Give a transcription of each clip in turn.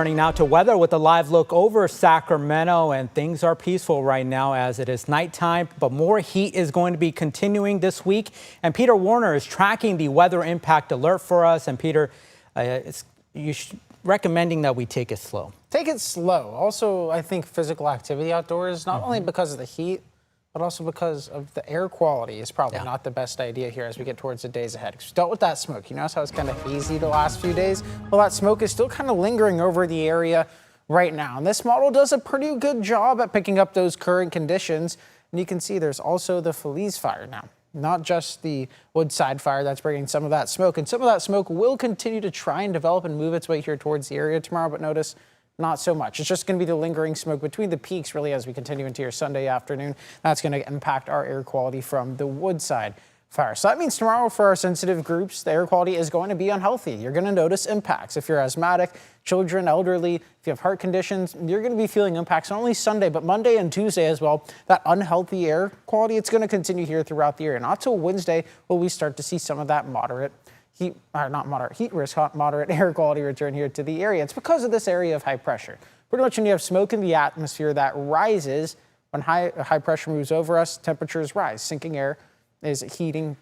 Turning now to weather with a live look over Sacramento, and things are peaceful right now as it is nighttime, but more heat is going to be continuing this week. And Peter Warner is tracking the weather impact alert for us. And Peter, recommending that we take it slow. Take it slow. Also, I think physical activity outdoors, not only because of the heat, but also because of the air quality is probably not the best idea here as we get towards the days ahead. Because we dealt with that smoke. You notice how it's kind of hazy the last few days? Well, that smoke is still kind of lingering over the area right now. And this model does a pretty good job at picking up those current conditions. And you can see there's also the Feliz fire now. Not just the Woodside fire that's bringing some of that smoke. And some of that smoke will continue to try and develop and move its way here towards the area tomorrow. But notice, not so much. It's just going to be the lingering smoke between the peaks really as we continue into your Sunday afternoon. That's going to impact our air quality from the Woodside fire. So that means tomorrow for our sensitive groups, the air quality is going to be unhealthy. You're going to notice impacts. If you're asthmatic, children, elderly, if you have heart conditions, you're going to be feeling impacts not only Sunday, but Monday and Tuesday as well. That unhealthy air quality, it's going to continue here throughout the area. Not till Wednesday will we start to see some of that moderate heat, or not moderate heat risk, moderate air quality return here to the area. It's because of this area of high pressure. Pretty much when you have smoke in the atmosphere that rises, when high pressure moves over us, temperatures rise. Sinking air is heating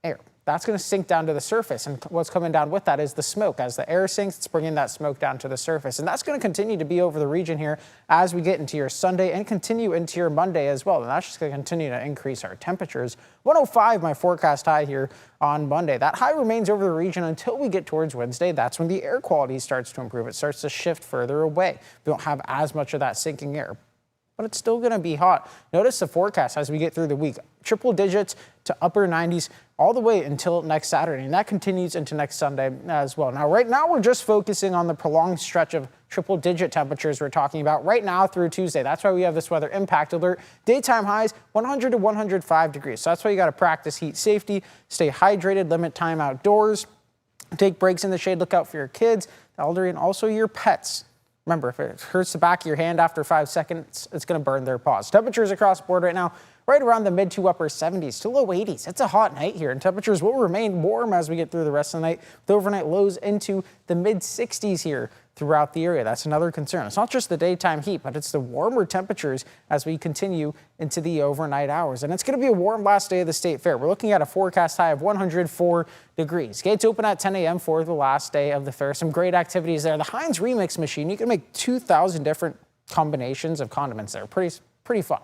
air. That's going to sink down to the surface, and what's coming down with that is the smoke. As the air sinks, it's bringing that smoke down to the surface, and that's going to continue to be over the region here as we get into your Sunday and continue into your Monday as well, and that's just going to continue to increase our temperatures. 105, my forecast high here on Monday. That high remains over the region until we get towards Wednesday. That's when the air quality starts to improve. It starts to shift further away. We don't have as much of that sinking air, but it's still going to be hot. Notice the forecast as we get through the week. Triple digits to upper 90s all the way until next Saturday, and that continues into next Sunday as well. Now, right now, we're just focusing on the prolonged stretch of triple-digit temperatures we're talking about right now through Tuesday. That's why we have this weather impact alert. Daytime highs, 100 to 105 degrees. So that's why you got to practice heat safety, stay hydrated, limit time outdoors, take breaks in the shade, look out for your kids, the elderly, and also your pets. Remember, if it hurts the back of your hand after 5 seconds, it's going to burn their paws. Temperatures across the board right now, right around the mid to upper 70s to low 80s. It's a hot night here, and temperatures will remain warm as we get through the rest of the night, with overnight lows into the mid 60s here throughout the area. That's another concern. It's not just the daytime heat, but it's the warmer temperatures as we continue into the overnight hours. And it's going to be a warm last day of the State Fair. We're looking at a forecast high of 104 degrees. Gates open at 10 a.m. for the last day of the fair. Some great activities there. The Heinz Remix machine, you can make 2,000 different combinations of condiments there. Pretty fun.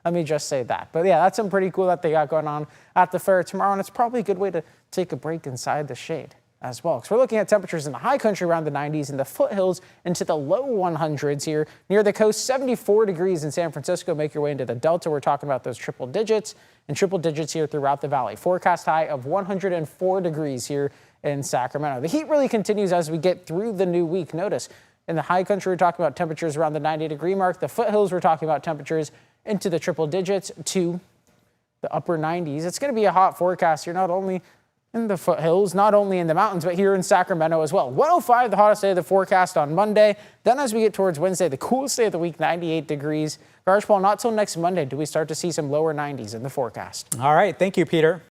Let me just say that. But yeah, that's something pretty cool that they got going on at the fair tomorrow, and it's probably a good way to take a break inside the shade as well. Because we're looking at temperatures in the high country around the 90s, and the foothills into the low 100s here. Near the coast, 74 degrees in San Francisco. Make your way into the Delta. We're talking about those triple digits, and triple digits here throughout the valley. Forecast high of 104 degrees here in Sacramento. The heat really continues as we get through the new week. Notice in the high country, we're talking about temperatures around the 90-degree mark. The foothills, we're talking about temperatures into the triple digits to the upper 90s. It's going to be a hot forecast here, not only in the foothills, not only in the mountains, but here in Sacramento as well. 105, the hottest day of the forecast on Monday. Then as we get towards Wednesday, the coolest day of the week, 98 degrees. Garage Paul, not till next Monday do we start to see some lower 90s in the forecast. All right. Thank you, Peter.